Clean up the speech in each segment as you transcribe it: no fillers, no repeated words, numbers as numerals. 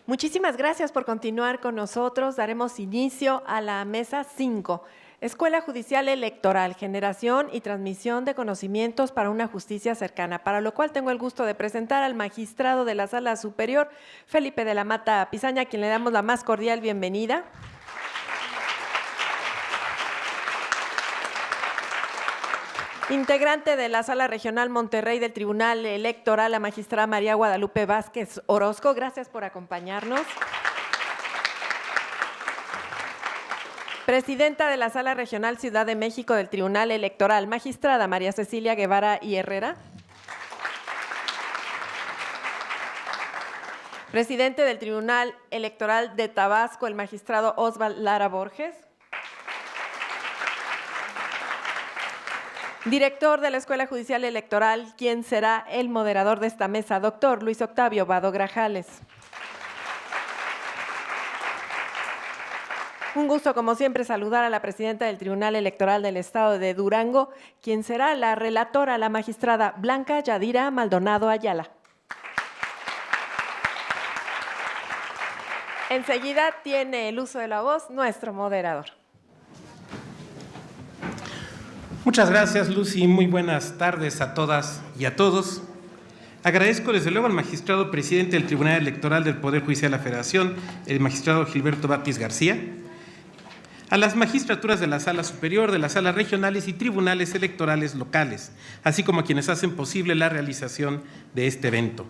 Muchísimas gracias por continuar con nosotros. Daremos inicio a la mesa 5. Escuela Judicial Electoral, generación y transmisión de conocimientos para una justicia cercana, para lo cual tengo el gusto de presentar al magistrado de la Sala Superior, Felipe de la Mata Pizaña, a quien le damos la más cordial bienvenida. Integrante de la Sala Regional Monterrey del Tribunal Electoral, la magistrada María Guadalupe Vázquez Orozco. Gracias por acompañarnos. Presidenta de la Sala Regional Ciudad de México del Tribunal Electoral, magistrada María Cecilia Guevara y Herrera. Presidente del Tribunal Electoral de Tabasco, el magistrado Osvald Lara Borges. Director de la Escuela Judicial Electoral, quien será el moderador de esta mesa, doctor Luis Octavio Vado Grajales. Un gusto, como siempre, saludar a la presidenta del Tribunal Electoral del Estado de Durango, quien será la relatora, la magistrada Blanca Yadira Maldonado Ayala. Enseguida tiene el uso de la voz nuestro moderador. Muchas gracias, Lucy. Muy buenas tardes a todas y a todos. Agradezco desde luego al magistrado presidente del Tribunal Electoral del Poder Judicial de la Federación, el magistrado Gilberto Batis García, a las magistraturas de la Sala Superior, de las salas regionales y tribunales electorales locales, así como a quienes hacen posible la realización de este evento.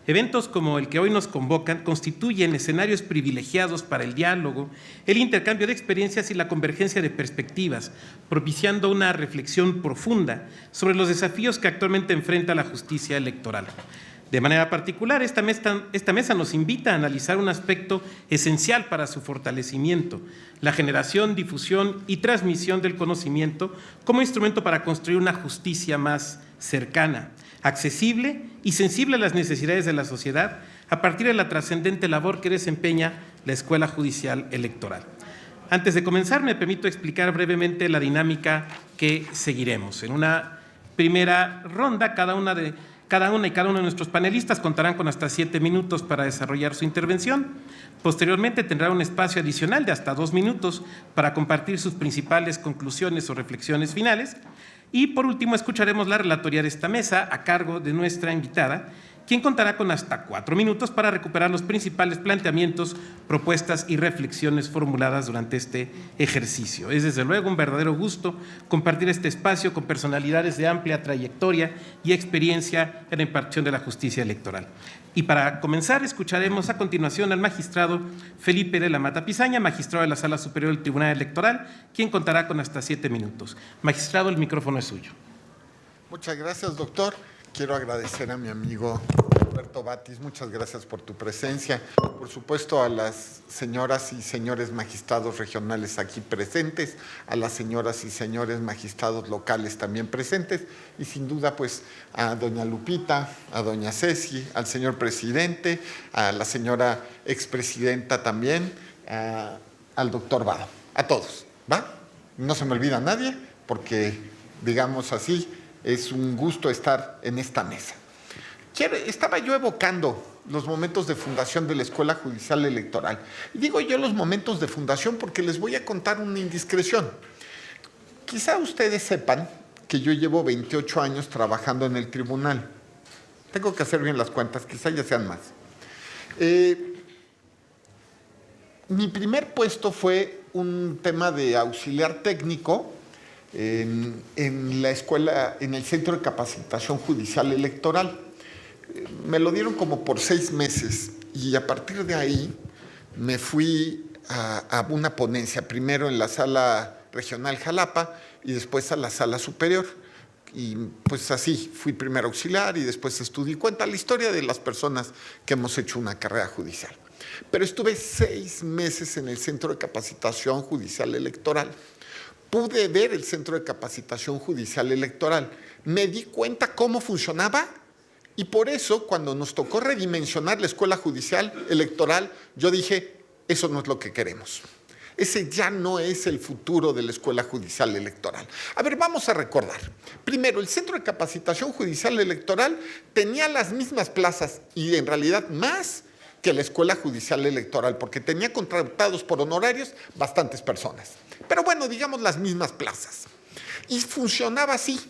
Eventos como el que hoy nos convocan constituyen escenarios privilegiados para el diálogo, el intercambio de experiencias y la convergencia de perspectivas, propiciando una reflexión profunda sobre los desafíos que actualmente enfrenta la justicia electoral. De manera particular, esta mesa nos invita a analizar un aspecto esencial para su fortalecimiento: la generación, difusión y transmisión del conocimiento como instrumento para construir una justicia más cercana, accesible y sensible a las necesidades de la sociedad a partir de la trascendente labor que desempeña la Escuela Judicial Electoral. Antes de comenzar, me permito explicar brevemente la dinámica que seguiremos. En una primera ronda, cada uno de nuestros panelistas contarán con hasta 7 minutos para desarrollar su intervención. Posteriormente tendrá un espacio adicional de hasta 2 minutos para compartir sus principales conclusiones o reflexiones finales. Y por último, escucharemos la relatoría de esta mesa a cargo de nuestra invitada, quien contará con hasta 4 minutos para recuperar los principales planteamientos, propuestas y reflexiones formuladas durante este ejercicio. Es desde luego un verdadero gusto compartir este espacio con personalidades de amplia trayectoria y experiencia en la impartición de la justicia electoral. Y para comenzar, escucharemos a continuación al magistrado Felipe de la Mata Pizaña, magistrado de la Sala Superior del Tribunal Electoral, quien contará con hasta 7 minutos. Magistrado, el micrófono es suyo. Muchas gracias, doctor. Quiero agradecer a mi amigo Roberto Batis, muchas gracias por tu presencia. Por supuesto, a las señoras y señores magistrados regionales aquí presentes, a las señoras y señores magistrados locales también presentes, y sin duda, pues, a doña Lupita, a doña Ceci, al señor presidente, a la señora expresidenta también, al doctor Vado, a todos, ¿va? No se me olvida a nadie, porque, digamos así, es un gusto estar en esta mesa. Estaba yo evocando los momentos de fundación de la Escuela Judicial Electoral. Y digo yo los momentos de fundación porque les voy a contar una indiscreción. Quizá ustedes sepan que yo llevo 28 años trabajando en el tribunal. Tengo que hacer bien las cuentas, quizá ya sean más. Mi primer puesto fue un tema de auxiliar técnico en la escuela, en el Centro de Capacitación Judicial Electoral. Me lo dieron como por 6 meses y a partir de ahí me fui a una ponencia, primero en la Sala Regional Jalapa y después a la Sala Superior. Y pues así, fui primer auxiliar y después estudié. Cuenta la historia de las personas que hemos hecho una carrera judicial. Pero estuve 6 meses en el Centro de Capacitación Judicial Electoral. Pude ver el Centro de Capacitación Judicial Electoral. Me di cuenta cómo funcionaba y por eso, cuando nos tocó redimensionar la Escuela Judicial Electoral, yo dije, eso no es lo que queremos. Ese ya no es el futuro de la Escuela Judicial Electoral. A ver, vamos a recordar. Primero, el Centro de Capacitación Judicial Electoral tenía las mismas plazas y en realidad más que la Escuela Judicial Electoral, porque tenía contratados por honorarios bastantes personas. Pero bueno, digamos las mismas plazas. Y funcionaba así.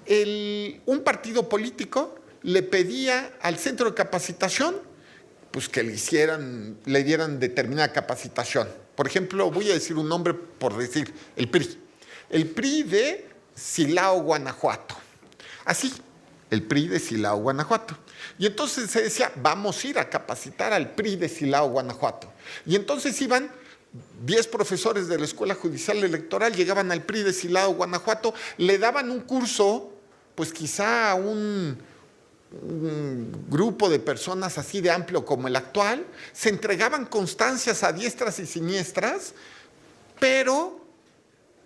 Un partido político le pedía al centro de capacitación pues que le dieran determinada capacitación. Por ejemplo, voy a decir un nombre por decir, el PRI. El PRI de Silao, Guanajuato. Así, el PRI de Silao, Guanajuato. Y entonces se decía, vamos a ir a capacitar al PRI de Silao, Guanajuato. Y entonces iban 10 profesores de la Escuela Judicial Electoral, llegaban al PRI de Silao, Guanajuato, le daban un curso, pues quizá a un grupo de personas así de amplio como el actual, se entregaban constancias a diestras y siniestras, pero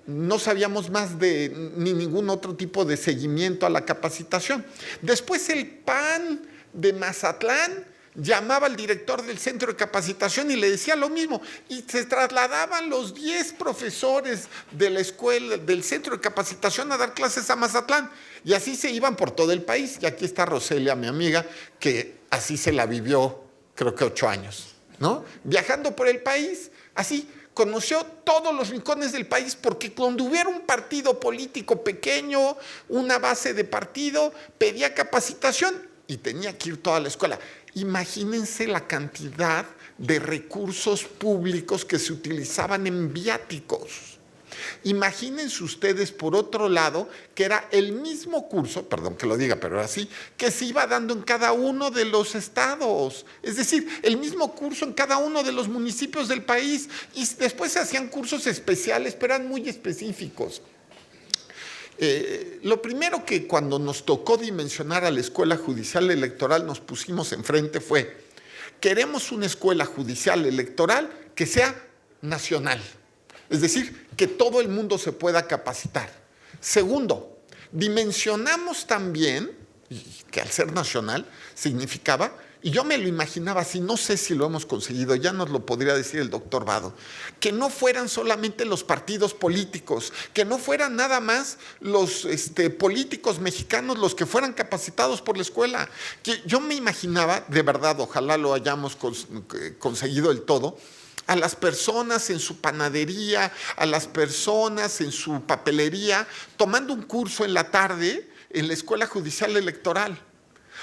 no sabíamos más ni ningún otro tipo de seguimiento a la capacitación. Después el PAN de Mazatlán llamaba al director del centro de capacitación y le decía lo mismo, y se trasladaban los 10 profesores de la escuela, del centro de capacitación, a dar clases a Mazatlán, y así se iban por todo el país. Y aquí está Roselia, mi amiga, que así se la vivió, creo que 8 años, ¿no? Viajando por el país, así. Conoció todos los rincones del país, porque cuando hubiera un partido político pequeño, una base de partido, pedía capacitación y tenía que ir toda la escuela. Imagínense la cantidad de recursos públicos que se utilizaban en viáticos. Imagínense ustedes, por otro lado, que era el mismo curso, perdón que lo diga, pero era así, que se iba dando en cada uno de los estados. Es decir, el mismo curso en cada uno de los municipios del país. Y después se hacían cursos especiales, pero eran muy específicos. Lo primero que cuando nos tocó dimensionar a la Escuela Judicial Electoral nos pusimos enfrente fue: queremos una escuela judicial electoral que sea nacional. Es decir, que todo el mundo se pueda capacitar. Segundo, dimensionamos también, que al ser nacional significaba, y yo me lo imaginaba así, no sé si lo hemos conseguido, ya nos lo podría decir el doctor Vado, que no fueran solamente los partidos políticos, que no fueran nada más los políticos mexicanos los que fueran capacitados por la escuela. Que yo me imaginaba, de verdad, ojalá lo hayamos conseguido del todo, a las personas en su panadería, a las personas en su papelería, tomando un curso en la tarde en la Escuela Judicial Electoral.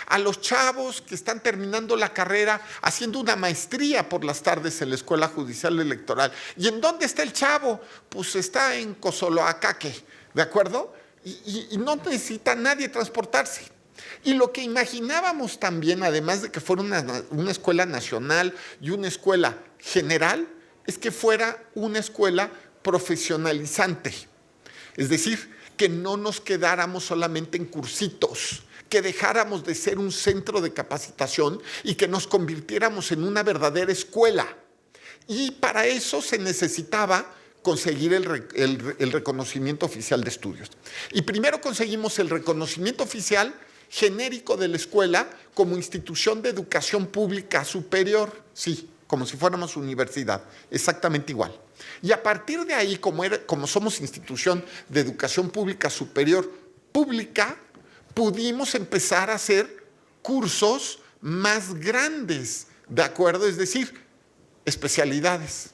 A los chavos que están terminando la carrera haciendo una maestría por las tardes en la Escuela Judicial Electoral. ¿Y en dónde está el chavo? Pues está en Cozoloacaque, ¿de acuerdo? Y no necesita nadie transportarse. Y lo que imaginábamos también, además de que fuera una escuela nacional y una escuela general, es que fuera una escuela profesionalizante. Es decir, que no nos quedáramos solamente en cursitos, que dejáramos de ser un centro de capacitación y que nos convirtiéramos en una verdadera escuela. Y para eso se necesitaba conseguir el reconocimiento oficial de estudios. Y primero conseguimos el reconocimiento oficial genérico de la escuela como institución de educación pública superior, sí, como si fuéramos universidad, exactamente igual. Y a partir de ahí, como somos institución de educación pública superior pública, pudimos empezar a hacer cursos más grandes, ¿de acuerdo? Es decir, especialidades,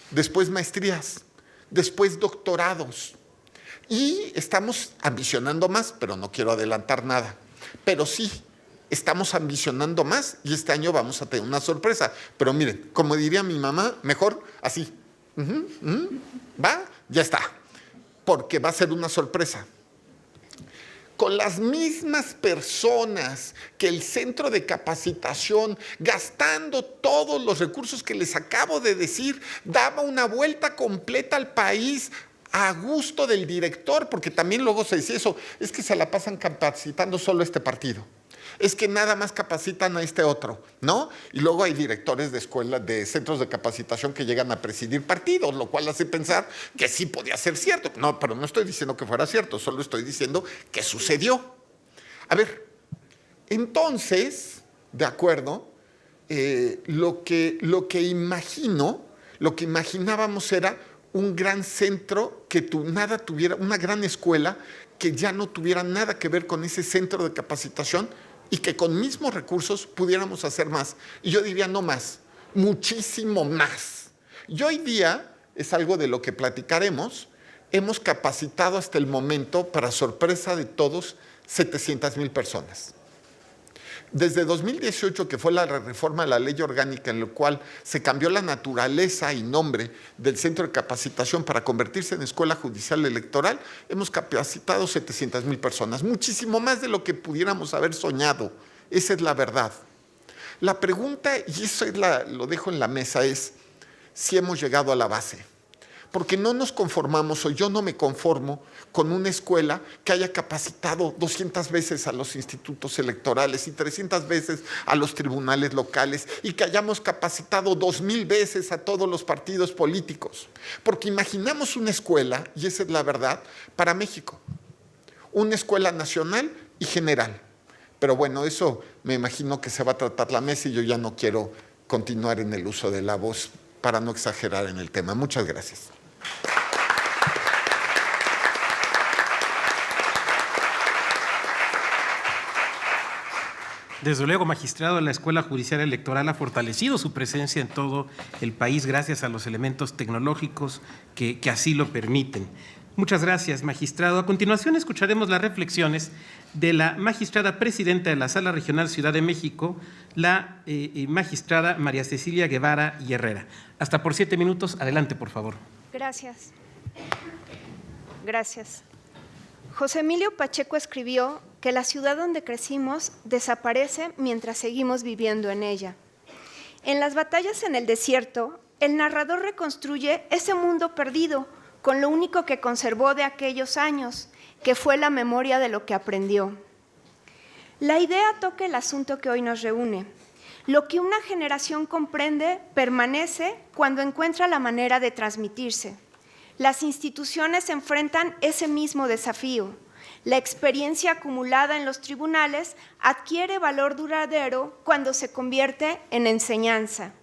después maestrías, después doctorados. Y estamos ambicionando más, pero no quiero adelantar nada. Pero sí, estamos ambicionando más y este año vamos a tener una sorpresa. Pero miren, como diría mi mamá, mejor así. ¿Va? Ya está. Porque va a ser una sorpresa. Con las mismas personas que el centro de capacitación, gastando todos los recursos que les acabo de decir, daba una vuelta completa al país a gusto del director, porque también luego se decía eso, es que se la pasan capacitando solo a este partido, es que nada más capacitan a este otro, ¿no? Y luego hay directores de escuelas, de centros de capacitación que llegan a presidir partidos, lo cual hace pensar que sí podía ser cierto. No, pero no estoy diciendo que fuera cierto, solo estoy diciendo que sucedió. A ver, entonces, de acuerdo, lo que imaginábamos era un gran centro que nada tuviera, una gran escuela que ya no tuviera nada que ver con ese centro de capacitación y que con mismos recursos pudiéramos hacer más. Y yo diría no más, muchísimo más. Y hoy día, es algo de lo que platicaremos, hemos capacitado hasta el momento, para sorpresa de todos, 700,000 personas. Desde 2018, que fue la reforma de la ley orgánica en la cual se cambió la naturaleza y nombre del Centro de Capacitación para convertirse en Escuela Judicial Electoral, hemos capacitado 700,000 personas, muchísimo más de lo que pudiéramos haber soñado. Esa es la verdad. La pregunta, y eso lo dejo en la mesa, es si hemos llegado a la base. Porque no nos conformamos, o yo no me conformo, con una escuela que haya capacitado 200 veces a los institutos electorales y 300 veces a los tribunales locales, y que hayamos capacitado 2,000 veces a todos los partidos políticos. Porque imaginamos una escuela, y esa es la verdad, para México. Una escuela nacional y general. Pero bueno, eso me imagino que se va a tratar la mesa, y yo ya no quiero continuar en el uso de la voz para no exagerar en el tema. Muchas gracias. Desde luego, magistrado, la Escuela Judicial Electoral ha fortalecido su presencia en todo el país gracias a los elementos tecnológicos que así lo permiten. Muchas gracias, magistrado. A continuación escucharemos las reflexiones de la magistrada presidenta de la Sala Regional Ciudad de México, la magistrada María Cecilia Guevara y Herrera. Hasta por 7 minutos. Adelante, por favor. Gracias. Gracias. José Emilio Pacheco escribió que la ciudad donde crecimos desaparece mientras seguimos viviendo en ella. En las batallas en el desierto, el narrador reconstruye ese mundo perdido con lo único que conservó de aquellos años, que fue la memoria de lo que aprendió. La idea toca el asunto que hoy nos reúne. Lo que una generación comprende permanece cuando encuentra la manera de transmitirse. Las instituciones enfrentan ese mismo desafío. La experiencia acumulada en los tribunales adquiere valor duradero cuando se convierte en enseñanza.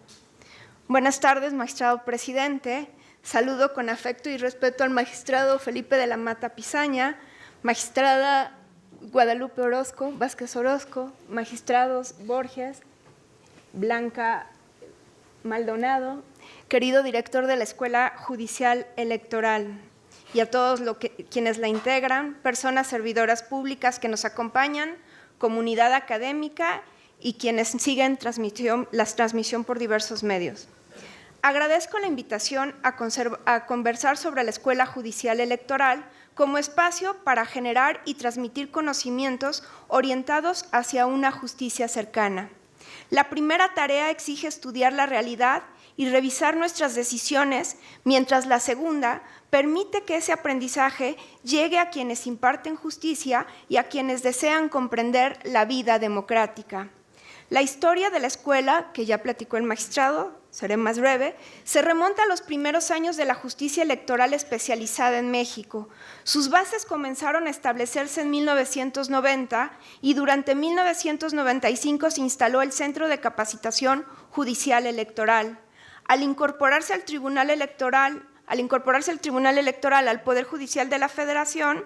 Buenas tardes, magistrado presidente. Saludo con afecto y respeto al magistrado Felipe de la Mata Pisaña, magistrada Guadalupe Orozco, Vázquez Orozco, magistrados Borges, Blanca Maldonado, querido director de la Escuela Judicial Electoral, y a todos quienes la integran, personas servidoras públicas que nos acompañan, comunidad académica y quienes siguen la transmisión por diversos medios. Agradezco la invitación a conversar sobre la Escuela Judicial Electoral como espacio para generar y transmitir conocimientos orientados hacia una justicia cercana. La primera tarea exige estudiar la realidad y revisar nuestras decisiones, mientras la segunda permite que ese aprendizaje llegue a quienes imparten justicia y a quienes desean comprender la vida democrática. La historia de la escuela, que ya platicó el magistrado, seré más breve, se remonta a los primeros años de la justicia electoral especializada en México. Sus bases comenzaron a establecerse en 1990 y durante 1995 se instaló el Centro de Capacitación Judicial Electoral. Al incorporarse el Tribunal Electoral al Poder Judicial de la Federación,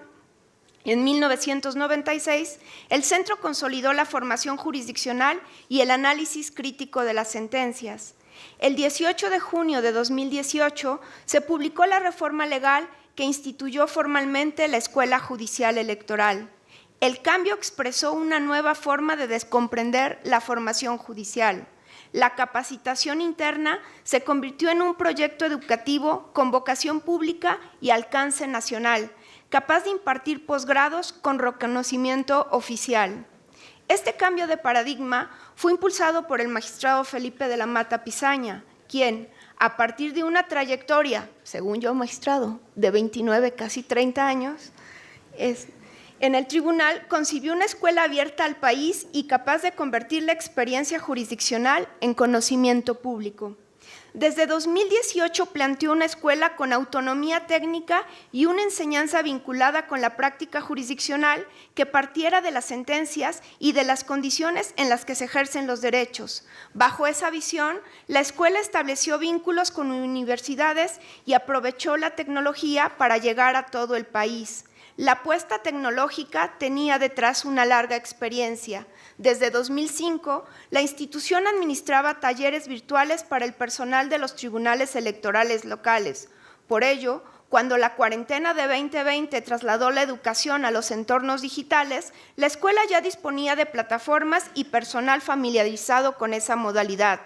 en 1996, el centro consolidó la formación jurisdiccional y el análisis crítico de las sentencias. El 18 de junio de 2018 se publicó la reforma legal que instituyó formalmente la Escuela Judicial Electoral. El cambio expresó una nueva forma de descomprender la formación judicial. La capacitación interna se convirtió en un proyecto educativo con vocación pública y alcance nacional, capaz de impartir posgrados con reconocimiento oficial. Este cambio de paradigma fue impulsado por el magistrado Felipe de la Mata Pisaña, quien, a partir de una trayectoria, según yo, magistrado, de 29, casi 30 años, en el tribunal concibió una escuela abierta al país y capaz de convertir la experiencia jurisdiccional en conocimiento público. Desde 2018 planteó una escuela con autonomía técnica y una enseñanza vinculada con la práctica jurisdiccional que partiera de las sentencias y de las condiciones en las que se ejercen los derechos. Bajo esa visión, la escuela estableció vínculos con universidades y aprovechó la tecnología para llegar a todo el país. La apuesta tecnológica tenía detrás una larga experiencia. Desde 2005, la institución administraba talleres virtuales para el personal de los tribunales electorales locales. Por ello, cuando la cuarentena de 2020 trasladó la educación a los entornos digitales, la escuela ya disponía de plataformas y personal familiarizado con esa modalidad.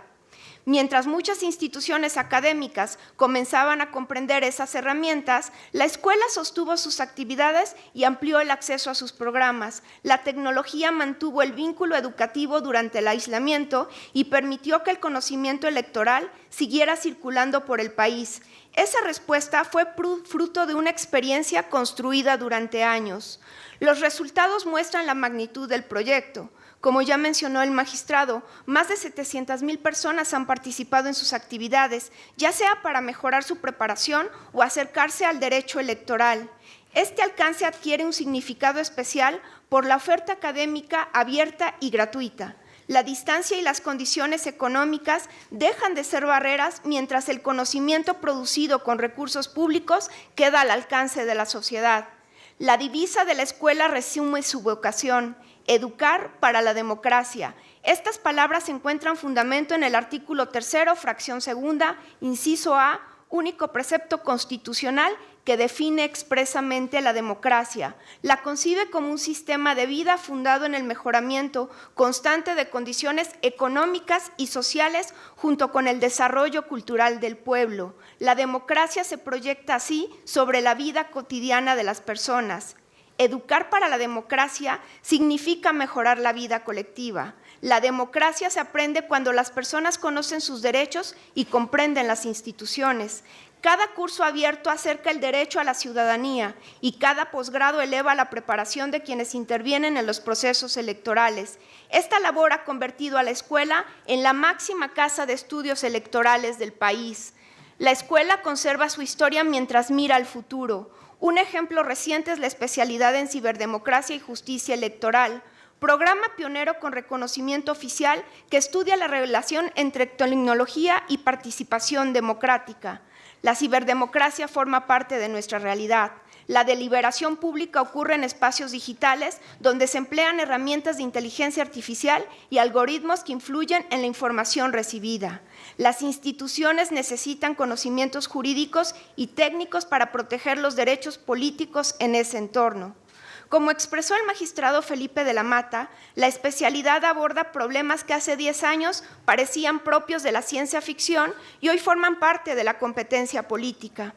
Mientras muchas instituciones académicas comenzaban a comprender esas herramientas, la escuela sostuvo sus actividades y amplió el acceso a sus programas. La tecnología mantuvo el vínculo educativo durante el aislamiento y permitió que el conocimiento electoral siguiera circulando por el país. Esa respuesta fue fruto de una experiencia construida durante años. Los resultados muestran la magnitud del proyecto. Como ya mencionó el magistrado, más de 700,000 personas han participado en sus actividades, ya sea para mejorar su preparación o acercarse al derecho electoral. Este alcance adquiere un significado especial por la oferta académica abierta y gratuita. La distancia y las condiciones económicas dejan de ser barreras mientras el conocimiento producido con recursos públicos queda al alcance de la sociedad. La divisa de la escuela resume su vocación: educar para la democracia. Estas palabras encuentran fundamento en el artículo 3º, fracción 2ª, inciso A, único precepto constitucional que define expresamente la democracia. La concibe como un sistema de vida fundado en el mejoramiento constante de condiciones económicas y sociales junto con el desarrollo cultural del pueblo. La democracia se proyecta así sobre la vida cotidiana de las personas. Educar para la democracia significa mejorar la vida colectiva. La democracia se aprende cuando las personas conocen sus derechos y comprenden las instituciones. Cada curso abierto acerca el derecho a la ciudadanía y cada posgrado eleva la preparación de quienes intervienen en los procesos electorales. Esta labor ha convertido a la escuela en la máxima casa de estudios electorales del país. La escuela conserva su historia mientras mira al futuro. Un ejemplo reciente es la especialidad en ciberdemocracia y justicia electoral, programa pionero con reconocimiento oficial que estudia la relación entre tecnología y participación democrática. La ciberdemocracia forma parte de nuestra realidad. La deliberación pública ocurre en espacios digitales donde se emplean herramientas de inteligencia artificial y algoritmos que influyen en la información recibida. Las instituciones necesitan conocimientos jurídicos y técnicos para proteger los derechos políticos en ese entorno. Como expresó el magistrado Felipe de la Mata, la especialidad aborda problemas que hace 10 años parecían propios de la ciencia ficción y hoy forman parte de la competencia política.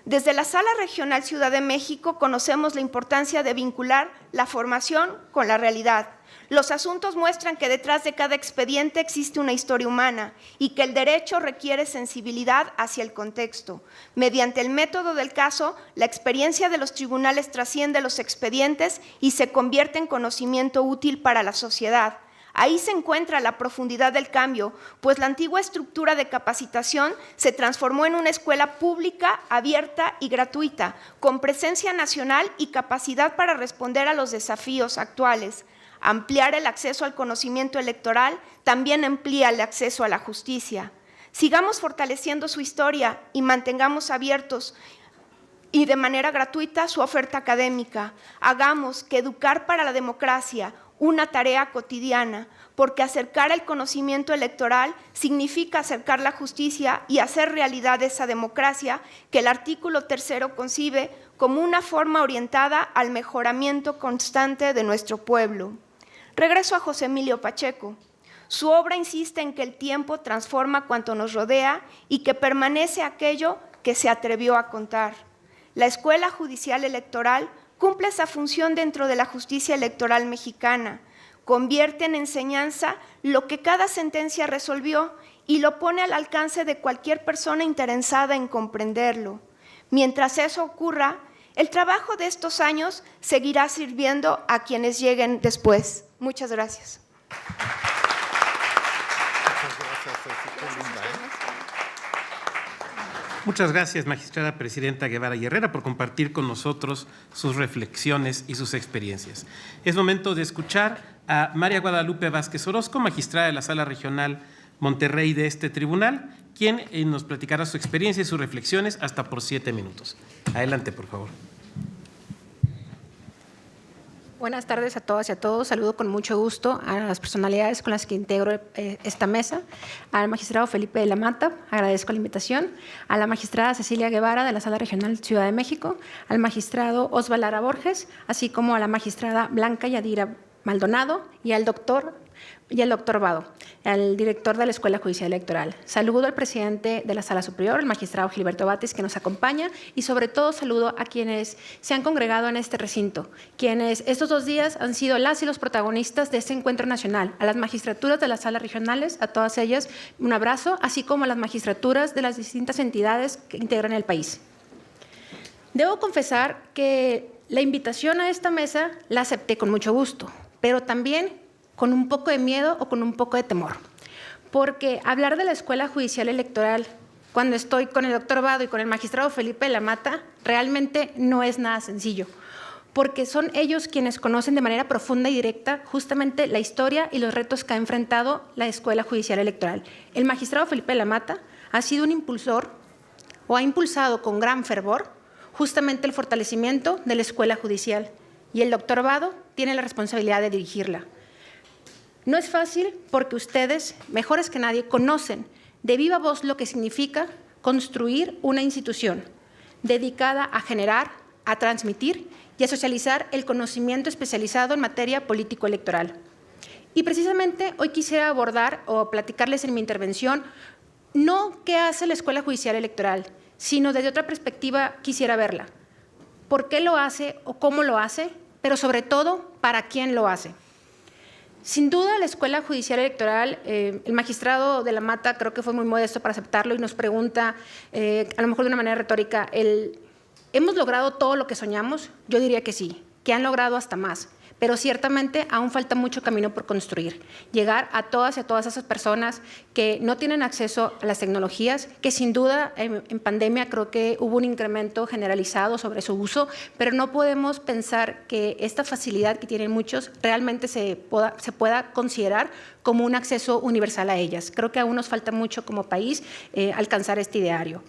Desde la Sala Regional Ciudad de México conocemos la importancia de vincular la formación con la realidad. Los asuntos muestran que detrás de cada expediente existe una historia humana y que el derecho requiere sensibilidad hacia el contexto. Mediante el método del caso, la experiencia de los tribunales trasciende los expedientes y se convierte en conocimiento útil para la sociedad. Ahí se encuentra la profundidad del cambio, pues la antigua estructura de capacitación se transformó en una escuela pública, abierta y gratuita, con presencia nacional y capacidad para responder a los desafíos actuales. Ampliar el acceso al conocimiento electoral también amplía el acceso a la justicia. Sigamos fortaleciendo su historia y mantengamos abiertos y de manera gratuita su oferta académica. Hagamos que educar para la democracia una tarea cotidiana, porque acercar el conocimiento electoral significa acercar la justicia y hacer realidad esa democracia que el artículo 3º concibe como una forma orientada al mejoramiento constante de nuestro pueblo. Regreso a José Emilio Pacheco. Su obra insiste en que el tiempo transforma cuanto nos rodea y que permanece aquello que se atrevió a contar. La Escuela Judicial Electoral cumple esa función dentro de la justicia electoral mexicana, convierte en enseñanza lo que cada sentencia resolvió y lo pone al alcance de cualquier persona interesada en comprenderlo. Mientras eso ocurra, el trabajo de estos años seguirá sirviendo a quienes lleguen después. Muchas gracias. Muchas gracias, magistrada presidenta Guevara y Herrera, por compartir con nosotros sus reflexiones y sus experiencias. Es momento de escuchar a María Guadalupe Vázquez Orozco, magistrada de la Sala Regional Monterrey de este tribunal, quien nos platicará su experiencia y sus reflexiones hasta por 7 minutos. Adelante, por favor. Buenas tardes a todas y a todos. Saludo con mucho gusto a las personalidades con las que integro esta mesa. Al magistrado Felipe de la Mata, agradezco la invitación. A la magistrada Cecilia Guevara de la Sala Regional Ciudad de México. Al magistrado Osvaldo Lara Borges, así como a la magistrada Blanca Yadira Maldonado y al doctor Vado, al director de la Escuela Judicial Electoral. Saludo al presidente de la Sala Superior, el magistrado Gilberto Batis, que nos acompaña, y sobre todo saludo a quienes se han congregado en este recinto, quienes estos 2 días han sido las y los protagonistas de este encuentro nacional, a las magistraturas de las salas regionales, a todas ellas un abrazo, así como a las magistraturas de las distintas entidades que integran el país. Debo confesar que la invitación a esta mesa la acepté con mucho gusto, pero también con un poco de miedo o con un poco de temor, porque hablar de la Escuela Judicial Electoral cuando estoy con el doctor Vado y con el magistrado Felipe de la Mata realmente no es nada sencillo, porque son ellos quienes conocen de manera profunda y directa justamente la historia y los retos que ha enfrentado la Escuela Judicial Electoral. El magistrado Felipe de la Mata ha sido un impulsor o ha impulsado con gran fervor justamente el fortalecimiento de la Escuela Judicial, y el doctor Vado tiene la responsabilidad de dirigirla. No es fácil porque ustedes, mejores que nadie, conocen de viva voz lo que significa construir una institución dedicada a generar, a transmitir y a socializar el conocimiento especializado en materia político-electoral. Y precisamente hoy quisiera abordar o platicarles en mi intervención no qué hace la Escuela Judicial Electoral, sino desde otra perspectiva quisiera verla. ¿Por qué lo hace o cómo lo hace? Pero sobre todo, ¿para quién lo hace? Sin duda, la Escuela Judicial Electoral, el magistrado de la Mata creo que fue muy modesto para aceptarlo y nos pregunta, a lo mejor de una manera retórica, ¿hemos logrado todo lo que soñamos? Yo diría que sí, que han logrado hasta más, pero ciertamente aún falta mucho camino por construir. Llegar a todas y a todas esas personas que no tienen acceso a las tecnologías, que sin duda en pandemia creo que hubo un incremento generalizado sobre su uso, pero no podemos pensar que esta facilidad que tienen muchos realmente se pueda considerar como un acceso universal a ellas. Creo que aún nos falta mucho como país alcanzar este ideario.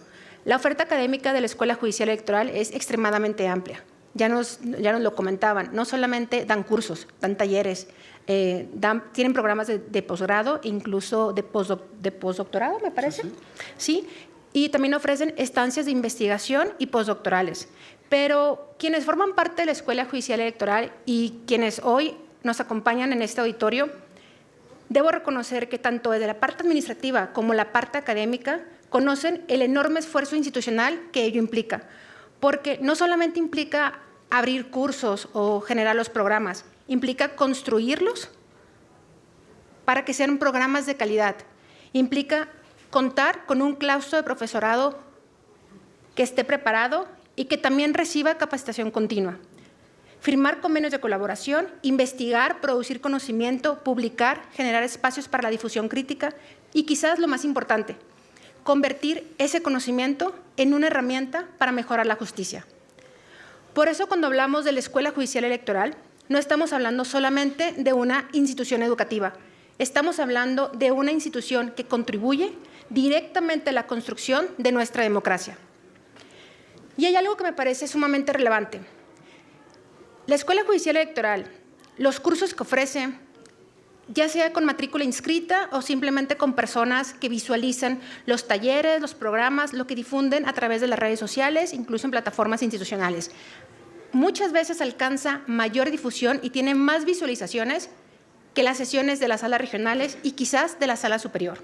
La oferta académica de la Escuela Judicial Electoral es extremadamente amplia. Ya nos lo comentaban, no solamente dan cursos, dan talleres, tienen programas de posgrado, incluso de postdoctorado, me parece. Sí, y también ofrecen estancias de investigación y postdoctorales. Pero quienes forman parte de la Escuela Judicial Electoral y quienes hoy nos acompañan en este auditorio, debo reconocer que tanto desde la parte administrativa como la parte académica conocen el enorme esfuerzo institucional que ello implica, porque no solamente implica abrir cursos o generar los programas, implica construirlos para que sean programas de calidad, implica contar con un claustro de profesorado que esté preparado y que también reciba capacitación continua, firmar convenios de colaboración, investigar, producir conocimiento, publicar, generar espacios para la difusión crítica y quizás lo más importante, convertir ese conocimiento en una herramienta para mejorar la justicia. Por eso, cuando hablamos de la Escuela Judicial Electoral, no estamos hablando solamente de una institución educativa, estamos hablando de una institución que contribuye directamente a la construcción de nuestra democracia. Y hay algo que me parece sumamente relevante. La Escuela Judicial Electoral, los cursos que ofrece, ya sea con matrícula inscrita o simplemente con personas que visualizan los talleres, los programas, lo que difunden a través de las redes sociales, incluso en plataformas institucionales. Muchas veces alcanza mayor difusión y tiene más visualizaciones que las sesiones de las salas regionales y quizás de la sala superior.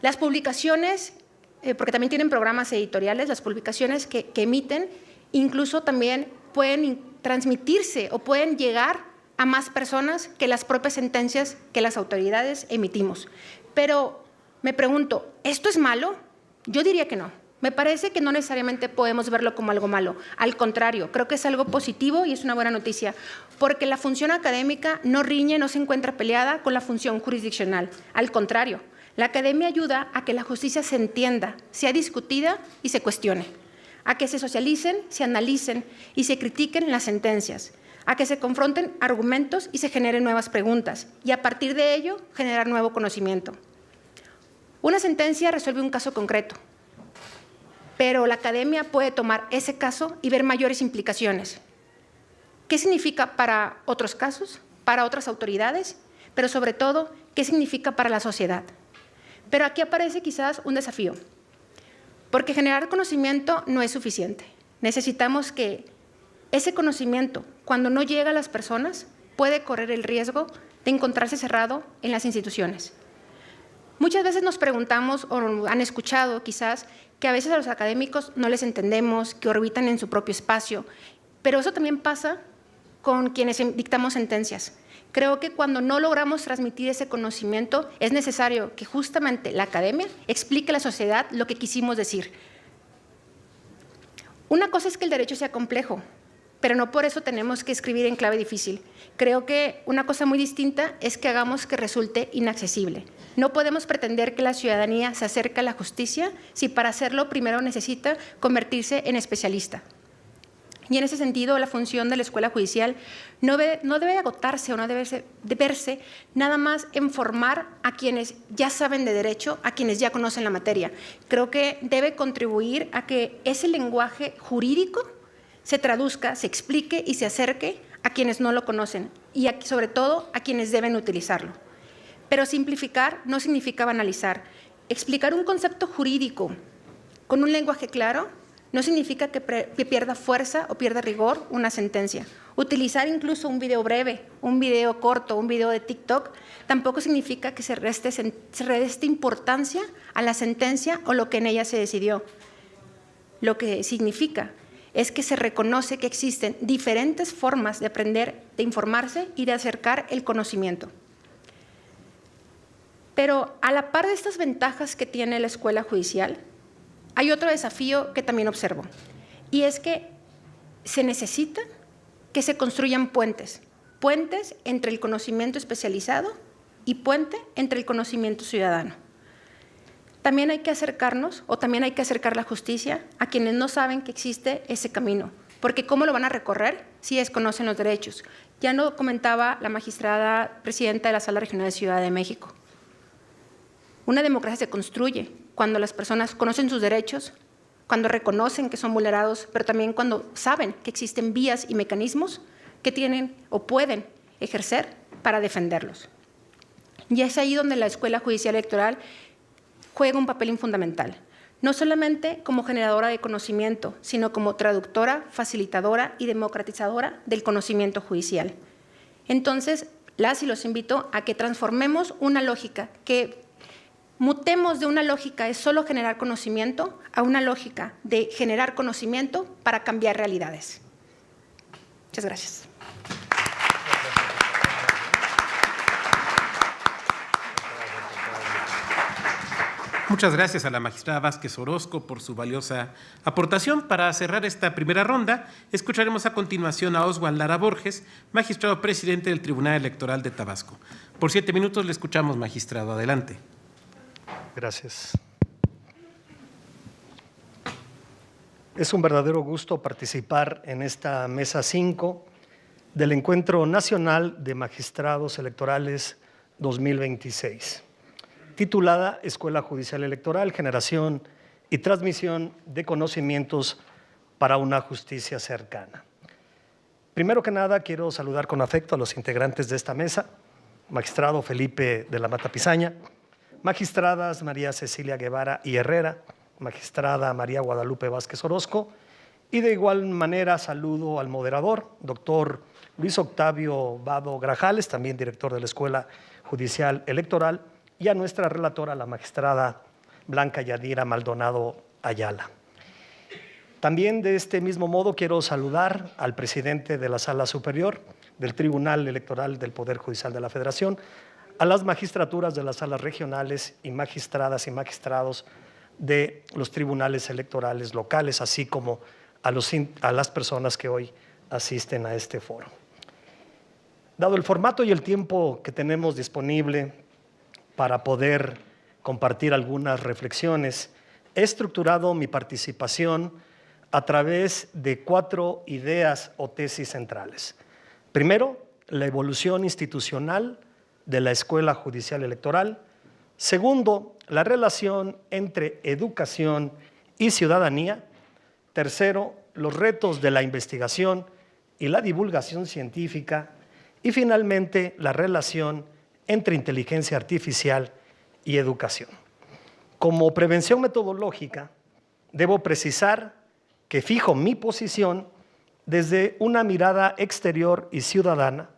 Las publicaciones, porque también tienen programas editoriales, las publicaciones que emiten, incluso también pueden transmitirse o pueden llegar a más personas que las propias sentencias que las autoridades emitimos. Pero me pregunto, ¿esto es malo? Yo diría que no. Me parece que no necesariamente podemos verlo como algo malo. Al contrario, creo que es algo positivo y es una buena noticia, porque la función académica no riñe, no se encuentra peleada con la función jurisdiccional. Al contrario, la academia ayuda a que la justicia se entienda, sea discutida y se cuestione, a que se socialicen, se analicen y se critiquen las sentencias, a que se confronten argumentos y se generen nuevas preguntas, y a partir de ello generar nuevo conocimiento. Una sentencia resuelve un caso concreto, pero la academia puede tomar ese caso y ver mayores implicaciones. ¿Qué significa para otros casos, para otras autoridades, pero sobre todo, qué significa para la sociedad? Pero aquí aparece quizás un desafío, porque generar conocimiento no es suficiente. Necesitamos que ese conocimiento, cuando no llega a las personas, puede correr el riesgo de encontrarse cerrado en las instituciones. Muchas veces nos preguntamos, o han escuchado quizás, que a veces a los académicos no les entendemos, que orbitan en su propio espacio, pero eso también pasa con quienes dictamos sentencias. Creo que cuando no logramos transmitir ese conocimiento, es necesario que justamente la academia explique a la sociedad lo que quisimos decir. Una cosa es que el derecho sea complejo, pero no por eso tenemos que escribir en clave difícil. Creo que una cosa muy distinta es que hagamos que resulte inaccesible. No podemos pretender que la ciudadanía se acerque a la justicia si para hacerlo primero necesita convertirse en especialista. Y en ese sentido, la función de la escuela judicial no debe agotarse o no debe verse nada más en formar a quienes ya saben de derecho, a quienes ya conocen la materia. Creo que debe contribuir a que ese lenguaje jurídico se traduzca, se explique y se acerque a quienes no lo conocen y sobre todo a quienes deben utilizarlo. Pero simplificar no significa banalizar. Explicar un concepto jurídico con un lenguaje claro no significa que pierda fuerza o pierda rigor una sentencia. Utilizar incluso un video breve, un video corto, un video de TikTok, tampoco significa que se reste importancia a la sentencia o lo que en ella se decidió. Lo que significa es que se reconoce que existen diferentes formas de aprender, de informarse y de acercar el conocimiento. Pero a la par de estas ventajas que tiene la escuela judicial, hay otro desafío que también observo, y es que se necesita que se construyan puentes entre el conocimiento especializado y puente entre el conocimiento ciudadano. También hay que acercarnos, o también hay que acercar la justicia a quienes no saben que existe ese camino, porque ¿cómo lo van a recorrer si desconocen los derechos? Ya lo comentaba la magistrada presidenta de la Sala Regional de Ciudad de México. Una democracia se construye cuando las personas conocen sus derechos, cuando reconocen que son vulnerados, pero también cuando saben que existen vías y mecanismos que tienen o pueden ejercer para defenderlos. Y es ahí donde la Escuela Judicial Electoral juega un papel fundamental, no solamente como generadora de conocimiento, sino como traductora, facilitadora y democratizadora del conocimiento judicial. Entonces, las y los invito a que transformemos una lógica, que mutemos de una lógica de solo generar conocimiento a una lógica de generar conocimiento para cambiar realidades. Muchas gracias. Muchas gracias a la magistrada Vázquez Orozco por su valiosa aportación. Para cerrar esta primera ronda, escucharemos a continuación a Oswald Lara Borges, magistrado presidente del Tribunal Electoral de Tabasco. Por 7 minutos le escuchamos, magistrado. Adelante. Gracias. Es un verdadero gusto participar en esta mesa 5 del Encuentro Nacional de Magistrados Electorales 2026, titulada Escuela Judicial Electoral, Generación y Transmisión de Conocimientos para una Justicia Cercana. Primero que nada, quiero saludar con afecto a los integrantes de esta mesa, magistrado Felipe de la Mata Pizaña, magistradas María Cecilia Guevara y Herrera, magistrada María Guadalupe Vázquez Orozco, y de igual manera saludo al moderador, doctor Luis Octavio Vado Grajales, también director de la Escuela Judicial Electoral, y a nuestra relatora, la magistrada Blanca Yadira Maldonado Ayala. También de este mismo modo quiero saludar al presidente de la Sala Superior del Tribunal Electoral del Poder Judicial de la Federación, a las magistraturas de las salas regionales y magistradas y magistrados de los tribunales electorales locales, así como a las personas que hoy asisten a este foro. Dado el formato y el tiempo que tenemos disponible para poder compartir algunas reflexiones, he estructurado mi participación a través de 4 ideas o tesis centrales. Primero, la evolución institucional de la Escuela Judicial Electoral. Segundo, la relación entre educación y ciudadanía. Tercero, los retos de la investigación. y la divulgación científica, y finalmente la relación entre inteligencia artificial y educación. Como prevención metodológica, debo precisar que fijo mi posición desde una mirada exterior y ciudadana,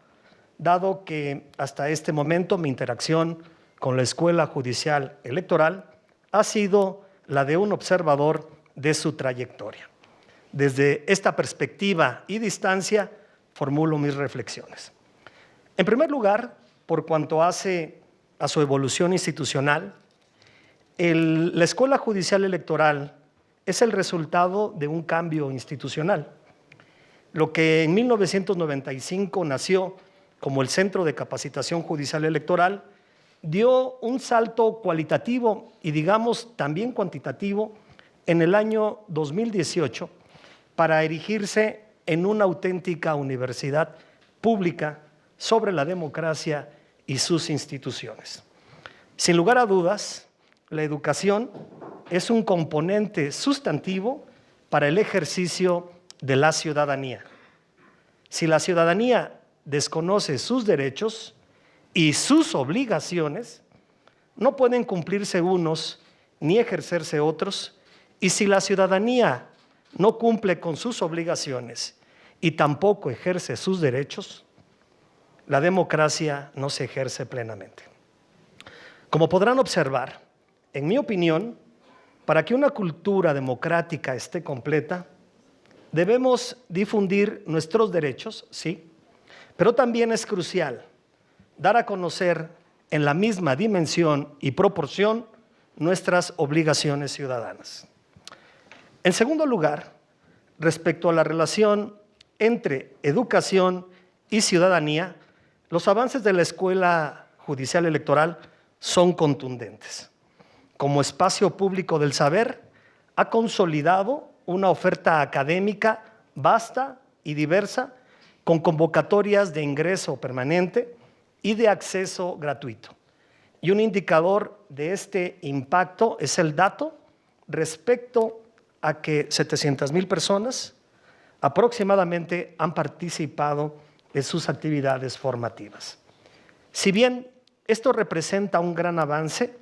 dado que hasta este momento mi interacción con la Escuela Judicial Electoral ha sido la de un observador de su trayectoria. Desde esta perspectiva y distancia, formulo mis reflexiones. En primer lugar, por cuanto hace a su evolución institucional, la Escuela Judicial Electoral es el resultado de un cambio institucional. Lo que en 1995 nació como el Centro de Capacitación Judicial Electoral dio un salto cualitativo y, digamos, también cuantitativo en el año 2018 para erigirse en una auténtica universidad pública sobre la democracia y sus instituciones. Sin lugar a dudas, la educación es un componente sustantivo para el ejercicio de la ciudadanía. Si la ciudadanía desconoce sus derechos y sus obligaciones, no pueden cumplirse unos ni ejercerse otros, y si la ciudadanía no cumple con sus obligaciones y tampoco ejerce sus derechos, la democracia no se ejerce plenamente. Como podrán observar, en mi opinión, para que una cultura democrática esté completa, debemos difundir nuestros derechos, sí, pero también es crucial dar a conocer en la misma dimensión y proporción nuestras obligaciones ciudadanas. En segundo lugar, respecto a la relación entre educación y ciudadanía, los avances de la Escuela Judicial Electoral son contundentes. Como espacio público del saber, ha consolidado una oferta académica vasta y diversa, con convocatorias de ingreso permanente y de acceso gratuito. Y un indicador de este impacto es el dato respecto a que 700,000 personas aproximadamente han participado en sus actividades formativas. Si bien esto representa un gran avance,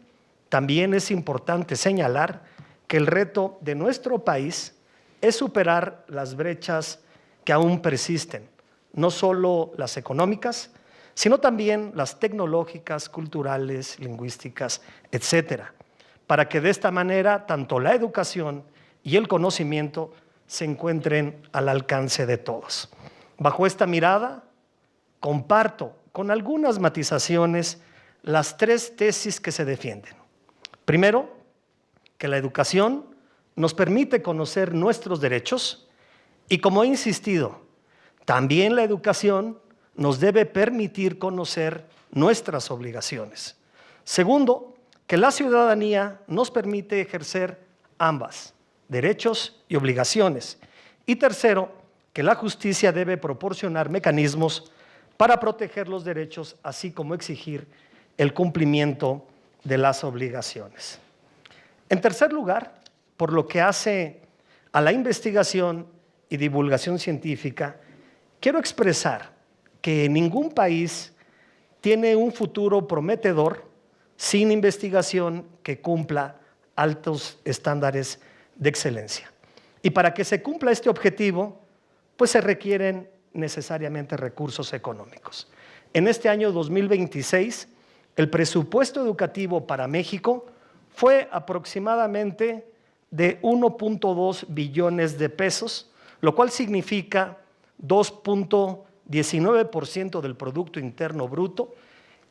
también es importante señalar que el reto de nuestro país es superar las brechas que aún persisten, no solo las económicas, sino también las tecnológicas, culturales, lingüísticas, etcétera, para que de esta manera tanto la educación y el conocimiento se encuentren al alcance de todos. Bajo esta mirada, comparto con algunas matizaciones las tres tesis que se defienden. Primero, que la educación nos permite conocer nuestros derechos y, como he insistido, también la educación nos debe permitir conocer nuestras obligaciones. Segundo, que la ciudadanía nos permite ejercer ambas, derechos y obligaciones. Y tercero, que la justicia debe proporcionar mecanismos para proteger los derechos, así como exigir el cumplimiento de las obligaciones. En tercer lugar, por lo que hace a la investigación y divulgación científica, quiero expresar que ningún país tiene un futuro prometedor sin investigación que cumpla altos estándares de excelencia. Y para que se cumpla este objetivo, pues se requieren necesariamente recursos económicos. En este año 2026, el presupuesto educativo para México fue aproximadamente de 1.2 billones de pesos, lo cual significa 2.19% del Producto Interno Bruto,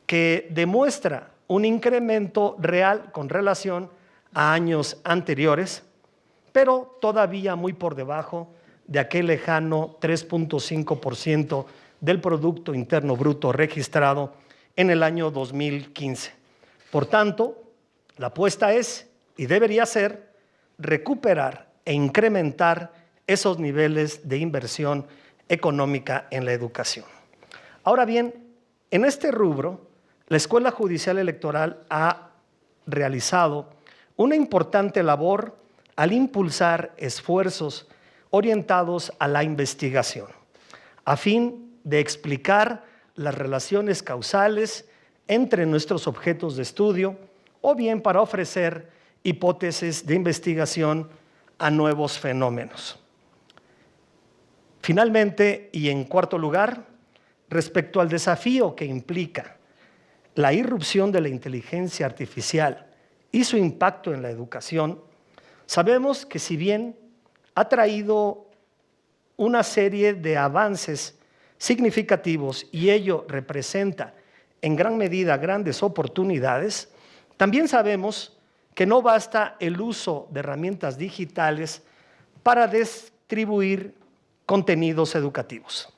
que demuestra un incremento real con relación a años anteriores, pero todavía muy por debajo de aquel lejano 3.5% del Producto Interno Bruto registrado en el año 2015. Por tanto, la apuesta es, y debería ser, recuperar e incrementar esos niveles de inversión económica en la educación. Ahora bien, en este rubro, la Escuela Judicial Electoral ha realizado una importante labor al impulsar esfuerzos orientados a la investigación. a fin de explicar las relaciones causales entre nuestros objetos de estudio o bien para ofrecer hipótesis de investigación a nuevos fenómenos. Finalmente, y en cuarto lugar, respecto al desafío que implica la irrupción de la inteligencia artificial y su impacto en la educación, sabemos que si bien ha traído una serie de avances significativos y ello representa en gran medida grandes oportunidades, también sabemos que no basta el uso de herramientas digitales para distribuir contenidos educativos.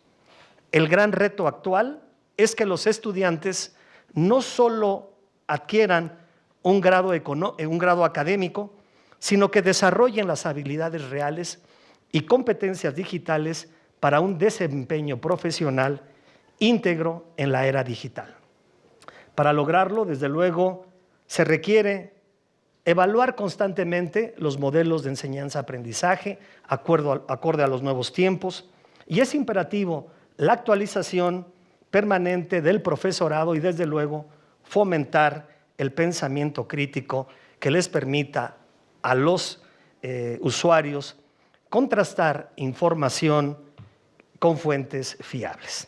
El gran reto actual es que los estudiantes no solo adquieran un grado académico, sino que desarrollen las habilidades reales y competencias digitales para un desempeño profesional íntegro en la era digital. Para lograrlo, desde luego, se requiere evaluar constantemente los modelos de enseñanza-aprendizaje acorde a los nuevos tiempos, y es imperativo la actualización permanente del profesorado y, desde luego, fomentar el pensamiento crítico que les permita a los usuarios contrastar información con fuentes fiables.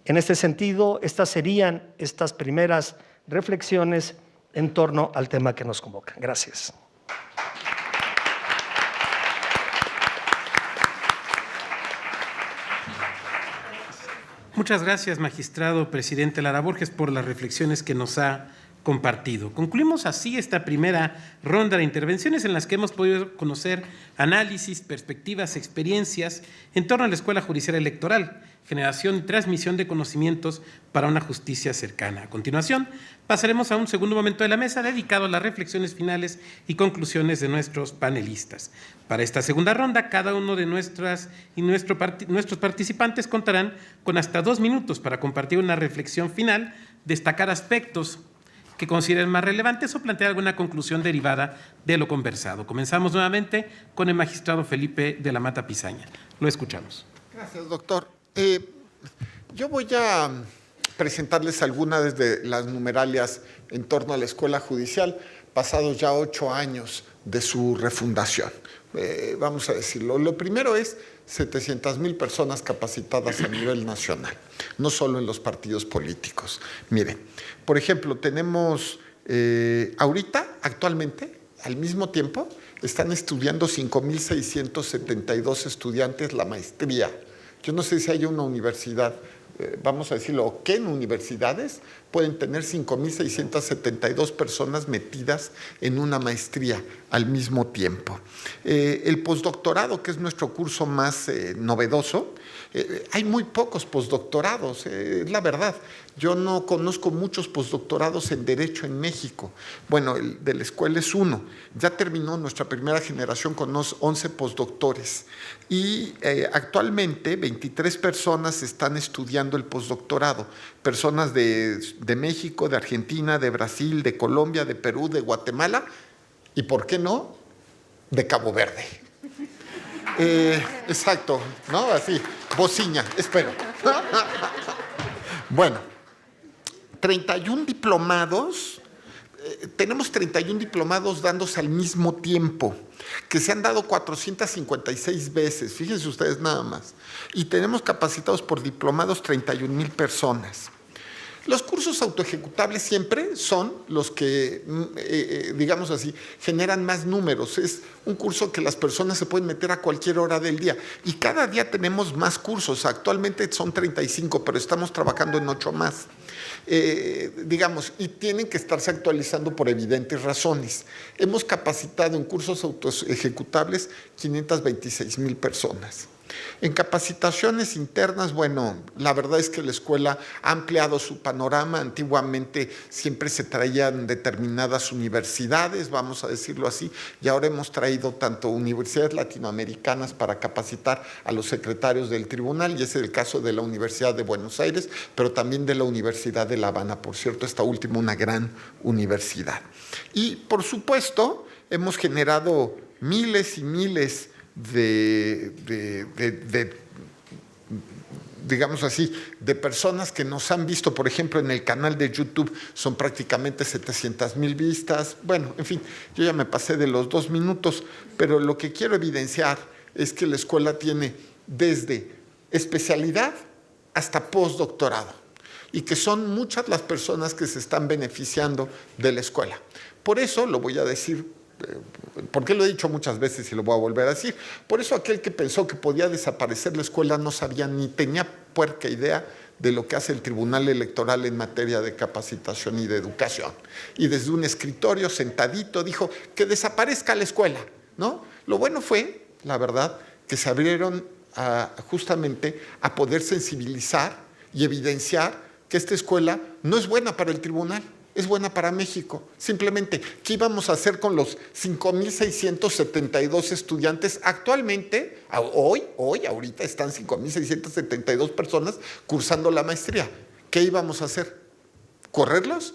En este sentido, estas serían estas primeras reflexiones en torno al tema que nos convoca. Gracias. Muchas gracias, magistrado presidente Lara Borges, por las reflexiones que nos ha compartido. Concluimos así esta primera ronda de intervenciones en las que hemos podido conocer análisis, perspectivas, experiencias en torno a la Escuela Judicial Electoral, generación y transmisión de conocimientos para una justicia cercana. A continuación, pasaremos a un segundo momento de la mesa dedicado a las reflexiones finales y conclusiones de nuestros panelistas. Para esta segunda ronda, cada uno de nuestros participantes contarán con hasta 2 minutos para compartir una reflexión final, destacar aspectos que consideren más relevantes o plantear alguna conclusión derivada de lo conversado. Comenzamos nuevamente con el magistrado Felipe de la Mata Pizaña. Lo escuchamos. Gracias, doctor. Yo voy a presentarles algunas de las numeralias en torno a la Escuela Judicial, pasados ya 8 años de su refundación. Vamos a decirlo. Lo primero es 700,000 personas capacitadas a nivel nacional, no solo en los partidos políticos. Miren, por ejemplo, tenemos ahorita, actualmente, al mismo tiempo, están estudiando 5,672 estudiantes la maestría. Yo no sé si hay una universidad, vamos a decirlo, ¿qué en universidades pueden tener 5,672 personas metidas en una maestría al mismo tiempo? El postdoctorado, que es nuestro curso más novedoso, hay muy pocos postdoctorados, es la verdad. Yo no conozco muchos postdoctorados en Derecho en México. Bueno, el de la escuela es uno. Ya terminó nuestra primera generación con 11 postdoctores. Y actualmente 23 personas están estudiando el postdoctorado. Personas de México, de Argentina, de Brasil, de Colombia, de Perú, de Guatemala y, ¿por qué no?, de Cabo Verde. Exacto, ¿no? Así, bociña, espero. Bueno, 31 diplomados, tenemos 31 diplomados dándose al mismo tiempo, que se han dado 456 veces, fíjense ustedes nada más, y tenemos capacitados por diplomados 31,000 personas. Los cursos autoejecutables siempre son los que, digamos así, generan más números. Es un curso que las personas se pueden meter a cualquier hora del día. Y cada día tenemos más cursos. Actualmente son 35, pero estamos trabajando en 8 más. Digamos, y tienen que estarse actualizando por evidentes razones. Hemos capacitado en cursos autoejecutables 526,000 personas. En capacitaciones internas, bueno, la verdad es que la escuela ha ampliado su panorama. Antiguamente siempre se traían determinadas universidades, vamos a decirlo así, y ahora hemos traído tanto universidades latinoamericanas para capacitar a los secretarios del tribunal, y ese es el caso de la Universidad de Buenos Aires, pero también de la Universidad de La Habana, por cierto, esta última una gran universidad. Y, por supuesto, hemos generado miles y miles de digamos así, de personas que nos han visto, por ejemplo, en el canal de YouTube, son prácticamente 700,000 vistas. Bueno, en fin, yo ya me pasé de los 2 minutos, pero lo que quiero evidenciar es que la escuela tiene desde especialidad hasta postdoctorado y que son muchas las personas que se están beneficiando de la escuela. Por eso lo voy a decir, porque lo he dicho muchas veces y lo voy a volver a decir, por eso aquel que pensó que podía desaparecer la escuela no sabía ni tenía puerca idea de lo que hace el Tribunal Electoral en materia de capacitación y de educación. Y desde un escritorio sentadito dijo que desaparezca la escuela, ¿no? Lo bueno fue, la verdad, que se abrieron justamente a poder sensibilizar y evidenciar que esta escuela no es buena para el tribunal, es buena para México. Simplemente, ¿qué íbamos a hacer con los 5,672 estudiantes? Actualmente, ahorita están 5,672 personas cursando la maestría. ¿Qué íbamos a hacer? ¿Correrlos?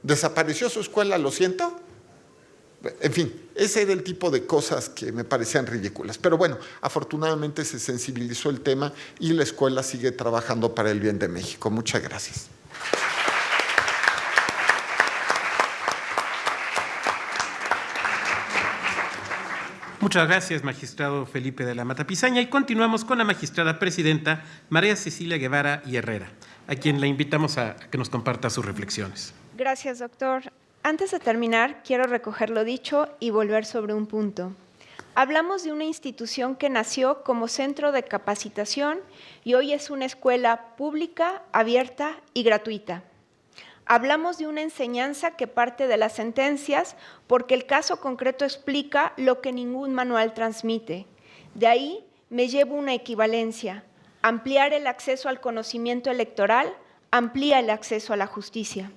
¿Desapareció su escuela? Lo siento. En fin, ese era el tipo de cosas que me parecían ridículas. Pero bueno, afortunadamente se sensibilizó el tema y la escuela sigue trabajando para el bien de México. Muchas gracias. Muchas gracias, magistrado Felipe de la Mata Pizaña. Y continuamos con la magistrada presidenta María Cecilia Guevara y Herrera, a quien la invitamos a que nos comparta sus reflexiones. Gracias, doctor. Antes de terminar, quiero recoger lo dicho y volver sobre un punto. Hablamos de una institución que nació como centro de capacitación y hoy es una escuela pública, abierta y gratuita. Hablamos de una enseñanza que parte de las sentencias porque el caso concreto explica lo que ningún manual transmite. De ahí me llevo una equivalencia. Ampliar el acceso al conocimiento electoral amplía el acceso a la justicia.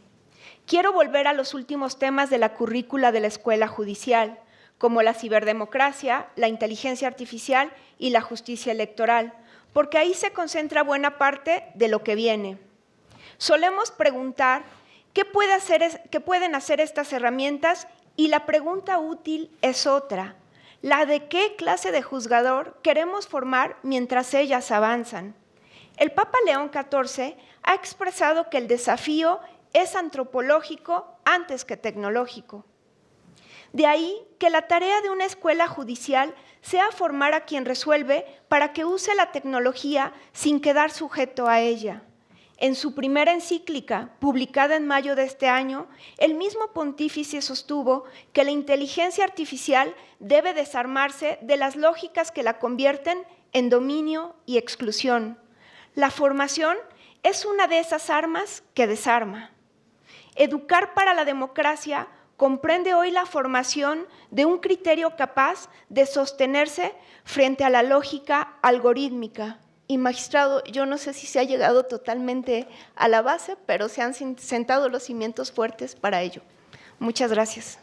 Quiero volver a los últimos temas de la currícula de la escuela judicial, como la ciberdemocracia, la inteligencia artificial y la justicia electoral, porque ahí se concentra buena parte de lo que viene. Solemos preguntar qué pueden hacer estas herramientas y la pregunta útil es otra, la de qué clase de juzgador queremos formar mientras ellas avanzan. El Papa León XIV ha expresado que el desafío es antropológico antes que tecnológico. De ahí que la tarea de una escuela judicial sea formar a quien resuelve para que use la tecnología sin quedar sujeto a ella. En su primera encíclica, publicada en mayo de este año, el mismo pontífice sostuvo que la inteligencia artificial debe desarmarse de las lógicas que la convierten en dominio y exclusión. La formación es una de esas armas que desarma. Educar para la democracia comprende hoy la formación de un criterio capaz de sostenerse frente a la lógica algorítmica. Y magistrado, yo no sé si se ha llegado totalmente a la base, pero se han sentado los cimientos fuertes para ello. Muchas gracias.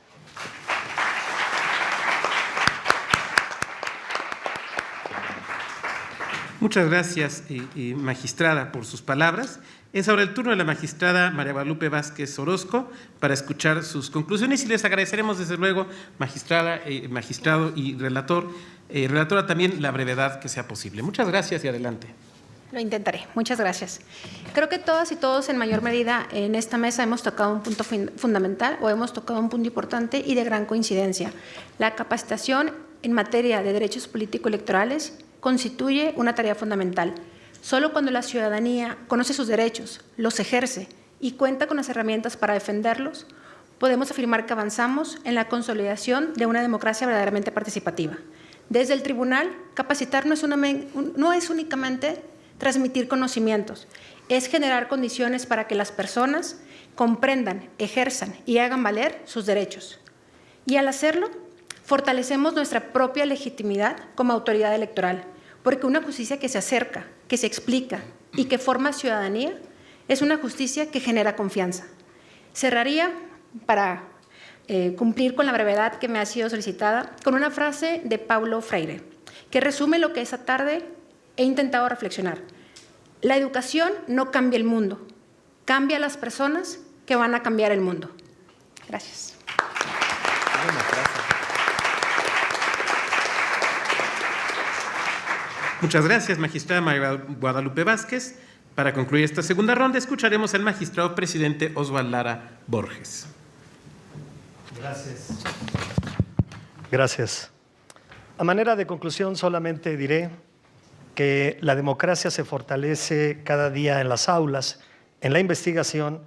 Muchas gracias, magistrada, por sus palabras. Es ahora el turno de la magistrada María Guadalupe Vázquez Orozco para escuchar sus conclusiones y les agradeceremos desde luego, magistrada, magistrado y relatora también la brevedad que sea posible. Muchas gracias y adelante. Lo intentaré. Muchas gracias. Creo que todas y todos en mayor medida en esta mesa hemos tocado un punto fundamental o hemos tocado un punto importante y de gran coincidencia. La capacitación en materia de derechos político-electorales constituye una tarea fundamental. Solo cuando la ciudadanía conoce sus derechos, los ejerce y cuenta con las herramientas para defenderlos, podemos afirmar que avanzamos en la consolidación de una democracia verdaderamente participativa. Desde el tribunal, capacitar no es únicamente transmitir conocimientos, es generar condiciones para que las personas comprendan, ejerzan y hagan valer sus derechos. Y al hacerlo, fortalecemos nuestra propia legitimidad como autoridad electoral, porque una justicia que se acerca, que se explica y que forma ciudadanía es una justicia que genera confianza. Cerraría, para cumplir con la brevedad que me ha sido solicitada, con una frase de Paulo Freire, que resume lo que esta tarde he intentado reflexionar. La educación no cambia el mundo, cambia a las personas que van a cambiar el mundo. Gracias. Muchas gracias, magistrada María Guadalupe Vázquez. Para concluir esta segunda ronda, escucharemos al magistrado presidente Oswald Lara Borges. Gracias. A manera de conclusión, solamente diré que la democracia se fortalece cada día en las aulas, en la investigación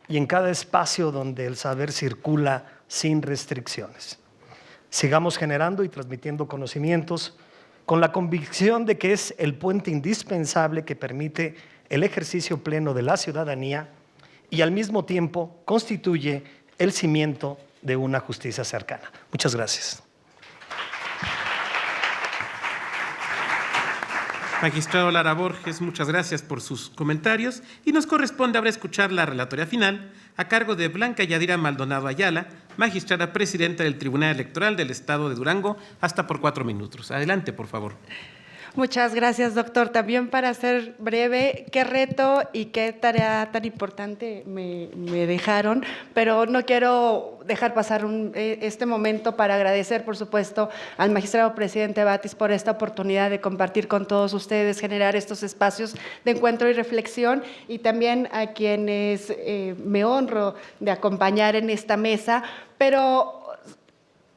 y en cada espacio donde el saber circula sin restricciones. Sigamos generando y transmitiendo conocimientos con la convicción de que es el puente indispensable que permite el ejercicio pleno de la ciudadanía y al mismo tiempo constituye el cimiento de una justicia cercana. Muchas gracias. Magistrado Lara Borges, muchas gracias por sus comentarios y nos corresponde ahora escuchar la relatoría final a cargo de Blanca Yadira Maldonado Ayala, magistrada presidenta del Tribunal Electoral del Estado de Durango, hasta por 4 minutos. Adelante, por favor. Muchas gracias, doctor. También para ser breve, qué reto y qué tarea tan importante me dejaron, pero no quiero dejar pasar este momento para agradecer, por supuesto, al magistrado presidente Batis por esta oportunidad de compartir con todos ustedes, generar estos espacios de encuentro y reflexión, y también a quienes me honro de acompañar en esta mesa, pero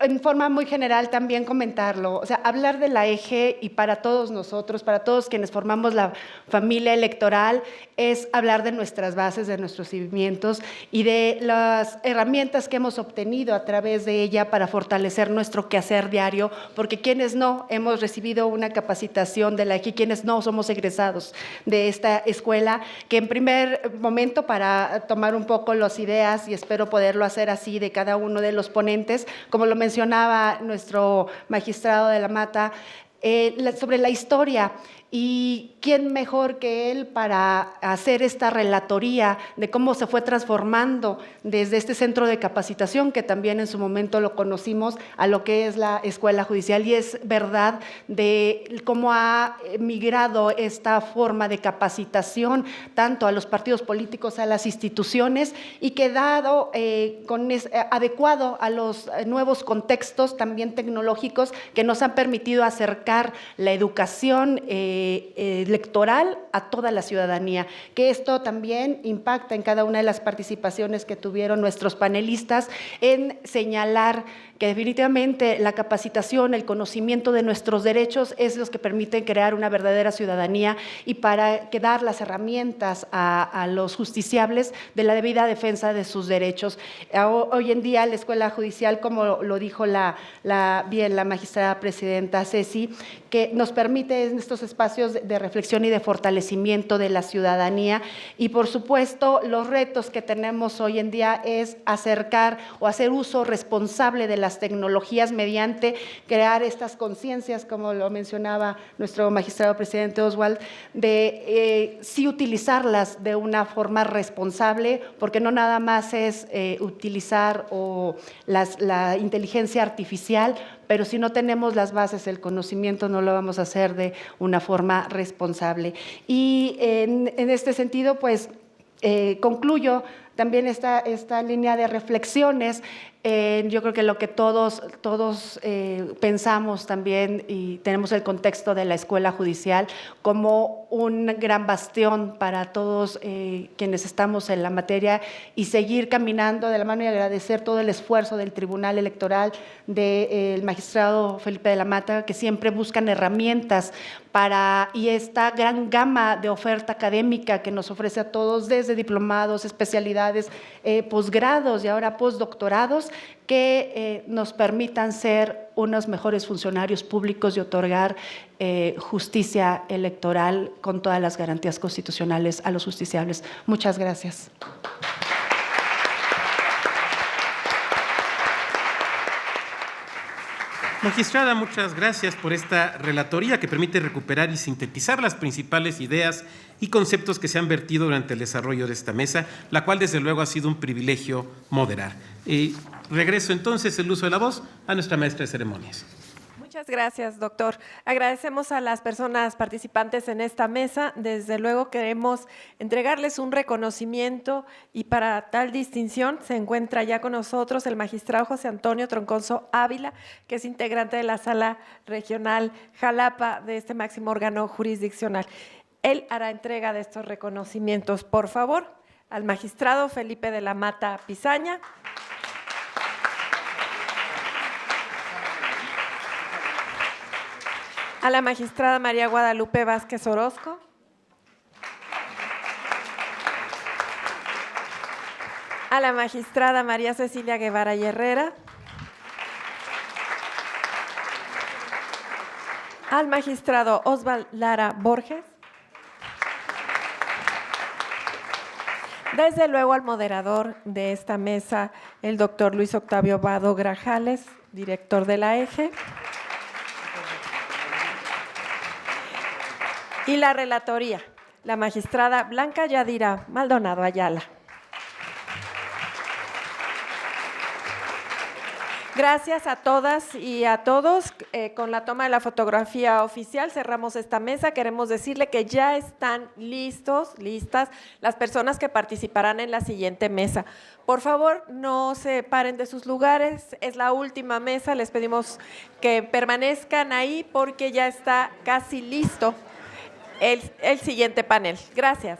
en forma muy general también comentarlo, o sea, hablar de la EGE y para todos nosotros, para todos quienes formamos la familia electoral, es hablar de nuestras bases, de nuestros cimientos y de las herramientas que hemos obtenido a través de ella para fortalecer nuestro quehacer diario, porque quienes no hemos recibido una capacitación de la EGE, quienes no somos egresados de esta escuela, que en primer momento, para tomar un poco las ideas, y espero poderlo hacer así de cada uno de los ponentes, como lo mencionaba nuestro magistrado de la Mata, sobre la historia, y quién mejor que él para hacer esta relatoría de cómo se fue transformando desde este centro de capacitación, que también en su momento lo conocimos, a lo que es la Escuela Judicial, y es verdad de cómo ha migrado esta forma de capacitación tanto a los partidos políticos, a las instituciones, y que dado adecuado a los nuevos contextos también tecnológicos que nos han permitido acercar la educación electoral a toda la ciudadanía, que esto también impacta en cada una de las participaciones que tuvieron nuestros panelistas en señalar que definitivamente la capacitación, el conocimiento de nuestros derechos es los que permiten crear una verdadera ciudadanía y para dar las herramientas a los justiciables de la debida defensa de sus derechos. Hoy en día la Escuela Judicial, como lo dijo la magistrada presidenta Ceci, que nos permite en estos espacios de reflexión y de fortalecimiento de la ciudadanía, y por supuesto los retos que tenemos hoy en día es acercar o hacer uso responsable de las tecnologías mediante crear estas conciencias, como lo mencionaba nuestro magistrado presidente Oswald, de sí utilizarlas de una forma responsable, porque no nada más es utilizar la inteligencia artificial, pero si no tenemos las bases, el conocimiento, no lo vamos a hacer de una forma responsable. Y en este sentido, pues, concluyo también esta línea de reflexiones. Yo creo que lo que todos pensamos también, y tenemos el contexto de la Escuela Judicial como un gran bastión para todos quienes estamos en la materia, y seguir caminando de la mano y agradecer todo el esfuerzo del Tribunal Electoral, del magistrado Felipe de la Mata, que siempre buscan herramientas y esta gran gama de oferta académica que nos ofrece a todos, desde diplomados, especialidades, posgrados y ahora postdoctorados, que nos permitan ser unos mejores funcionarios públicos y otorgar justicia electoral con todas las garantías constitucionales a los justiciables. Muchas gracias. Magistrada, muchas gracias por esta relatoría que permite recuperar y sintetizar las principales ideas y conceptos que se han vertido durante el desarrollo de esta mesa, la cual desde luego ha sido un privilegio moderar. Regreso entonces el uso de la voz a nuestra maestra de ceremonias. Muchas Muchas gracias, doctor. Agradecemos a las personas participantes en esta mesa. Desde luego queremos entregarles un reconocimiento y para tal distinción se encuentra ya con nosotros el magistrado José Antonio Troncoso Ávila, que es integrante de la Sala Regional Jalapa de este máximo órgano jurisdiccional. Él hará entrega de estos reconocimientos. Por favor, al magistrado Felipe de la Mata Pizaña. A la magistrada María Guadalupe Vázquez Orozco. A la magistrada María Cecilia Guevara y Herrera. Al magistrado Osvaldo Lara Borges. Desde luego al moderador de esta mesa, el doctor Luis Octavio Vado Grajales, director de la EGE. Y la relatoría, la magistrada Blanca Yadira Maldonado Ayala. Gracias a todas y a todos. Con la toma de la fotografía oficial cerramos esta mesa. Queremos decirle que ya están listas las personas que participarán en la siguiente mesa. Por favor, no se paren de sus lugares. Es la última mesa. Les pedimos que permanezcan ahí porque ya está casi listo el siguiente panel. Gracias.